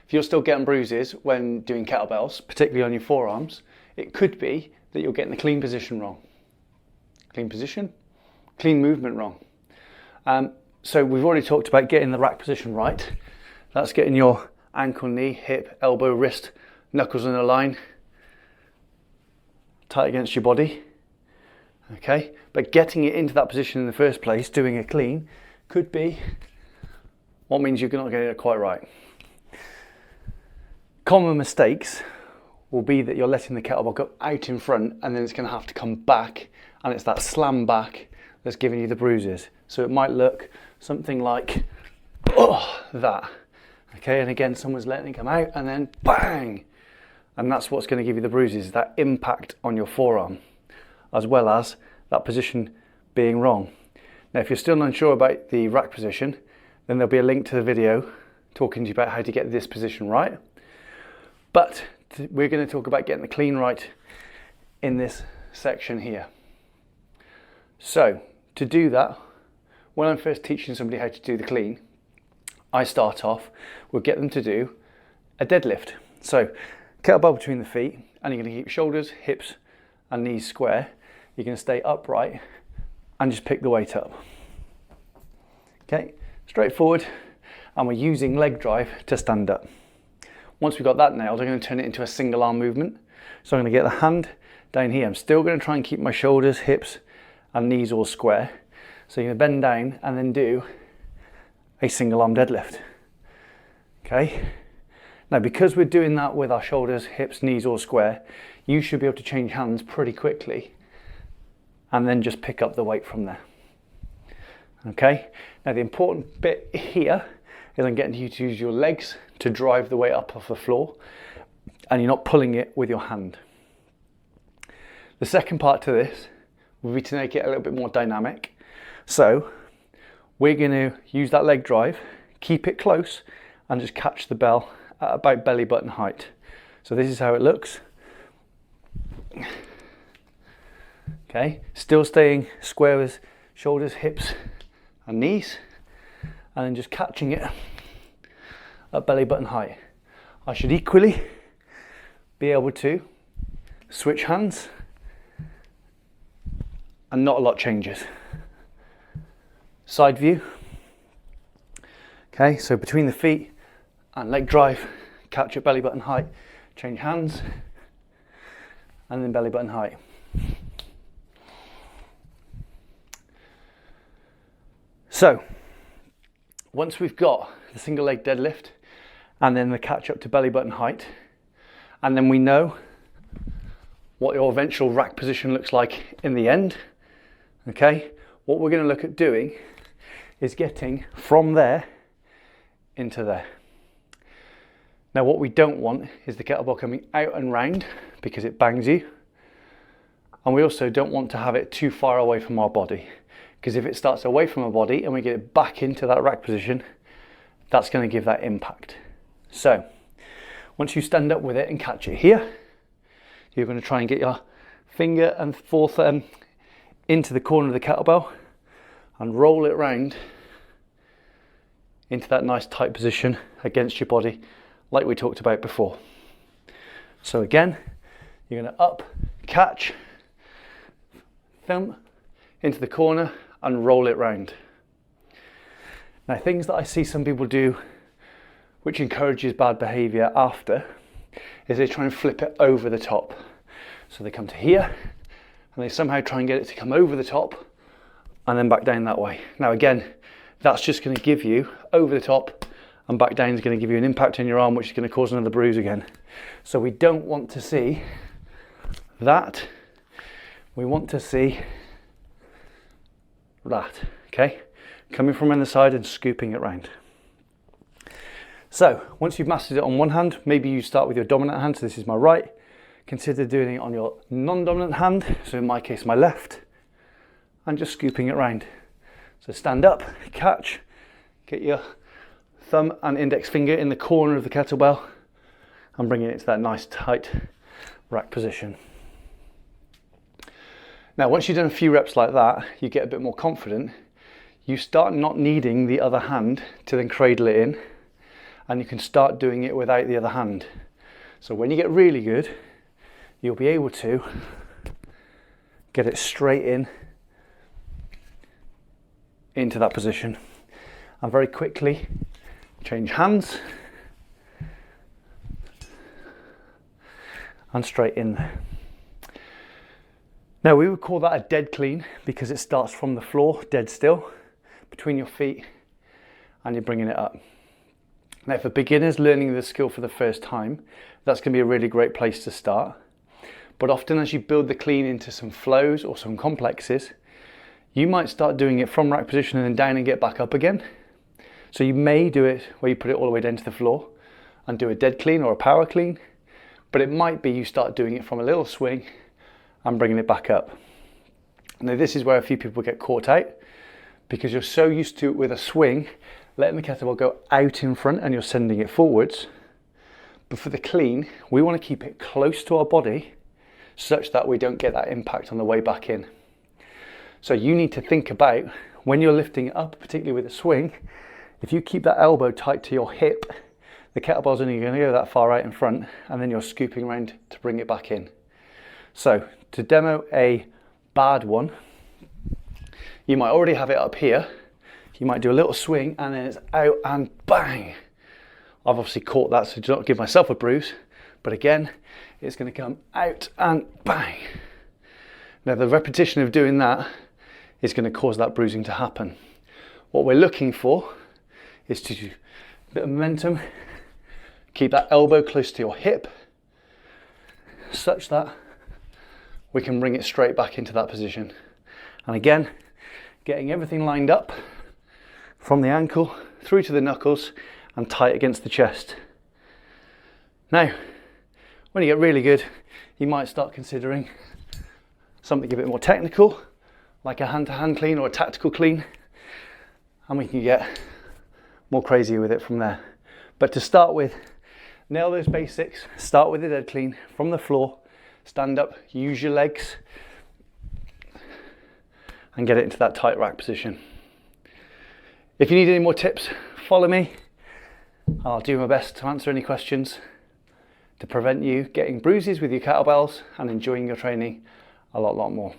if you're still getting bruises when doing kettlebells, particularly on your forearms, it could be that you're getting the clean position wrong. Clean position, clean movement wrong. So we've already talked about getting the rack position right. That's getting your ankle, knee, hip, elbow, wrist, knuckles in a line, tight against your body. Okay, but getting it into that position in the first place, doing a clean, could be what means you're not getting it quite right. Common mistakes will be that you're letting the kettlebell go out in front and then it's going to have to come back, and it's that slam back that's giving you the bruises. So it might look something like that. Okay, and again, someone's letting it come out and then bang, and that's what's going to give you the bruises, that impact on your forearm, as well as that position being wrong. Now, if you're still unsure about the rack position, then there'll be a link to the video talking to you about how to get this position right. But we're going to talk about getting the clean right in this section here. So to do that, when I'm first teaching somebody how to do the clean, I start off, we'll get them to do a deadlift. So kettlebell between the feet, and you're going to keep shoulders, hips and knees square. You're going to stay upright and just pick the weight up. Okay, straightforward, and we're using leg drive to stand up. Once we've got that nailed, I'm going to turn it into a single arm movement. So I'm going to get the hand down here. I'm still going to try and keep my shoulders, hips and knees all square. So you're going to bend down and then do a single arm deadlift. Okay. Now, because we're doing that with our shoulders, hips, knees all square, you should be able to change hands pretty quickly and then just pick up the weight from there. Okay. Now, the important bit here is I'm getting you to use your legs to drive the weight up off the floor, and you're not pulling it with your hand. The second part to this will be to make it a little bit more dynamic. So we're going to use that leg drive, keep it close and just catch the bell at about belly button height. So this is how it looks. Okay, still staying square with shoulders, hips and knees, and then just catching it at belly button height. I should equally be able to switch hands and not a lot changes. Side view. Okay, so between the feet and leg drive, catch at belly button height, change hands, and then belly button height. So once we've got the single leg deadlift and then the catch up to belly button height, and then we know what your eventual rack position looks like in the end, okay, what we're going to look at doing is getting from there into there. Now, what we don't want is the kettlebell coming out and round because it bangs you, and we also don't want to have it too far away from our body, because if it starts away from our body and we get it back into that rack position, that's going to give that impact. So once you stand up with it and catch it here, you're going to try and get your finger and forethumb into the corner of the kettlebell and roll it round into that nice tight position against your body like we talked about before. So again, you're going to up, catch, thumb into the corner and roll it round. Now, things that I see some people do which encourages bad behaviour after is they try and flip it over the top. So they come to here and they somehow try and get it to come over the top and then back down that way. Now again, that's just going to give you over the top, and back down is going to give you an impact in your arm, which is going to cause another bruise again. So we don't want to see that. We want to see that, okay? Coming from on the side and scooping it round. So once you've mastered it on one hand, maybe you start with your dominant hand. So this is my right. Consider doing it on your non-dominant hand. So in my case, my left, and just scooping it round. So stand up, catch, get your thumb and index finger in the corner of the kettlebell and bring it into that nice tight rack position. Now, once you've done a few reps like that, you get a bit more confident. You start not needing the other hand to then cradle it in, and you can start doing it without the other hand. So when you get really good, you'll be able to get it straight into that position, and very quickly change hands and straight in there. Now we would call that a dead clean because it starts from the floor, dead still, between your feet, and you're bringing it up. Now for beginners learning the skill for the first time, that's going to be a really great place to start. But often as you build the clean into some flows or some complexes, you might start doing it from rack position and then down and get back up again. So you may do it where you put it all the way down to the floor and do a dead clean or a power clean, but it might be you start doing it from a little swing and bringing it back up. Now this is where a few people get caught out because you're so used to it with a swing, letting the kettlebell go out in front and you're sending it forwards. But for the clean, we want to keep it close to our body such that we don't get that impact on the way back in. So you need to think about when you're lifting it up, particularly with a swing, if you keep that elbow tight to your hip, the kettlebell's only going to go that far out in front, and then you're scooping around to bring it back in. So to demo a bad one, you might already have it up here. You might do a little swing and then it's out and bang. I've obviously caught that, so do not give myself a bruise, but again, it's going to come out and bang. Now the repetition of doing that is going to cause that bruising to happen. What we're looking for is to do a bit of momentum, keep that elbow close to your hip, such that we can bring it straight back into that position. And again, getting everything lined up from the ankle through to the knuckles and tight against the chest. Now, when you get really good, you might start considering something a bit more technical, like a hand-to-hand clean or a tactical clean, and we can get more crazy with it from there. But to start with, nail those basics, start with a dead clean from the floor, stand up, use your legs, and get it into that tight rack position. If you need any more tips, follow me. I'll do my best to answer any questions to prevent you getting bruises with your kettlebells and enjoying your training a lot more.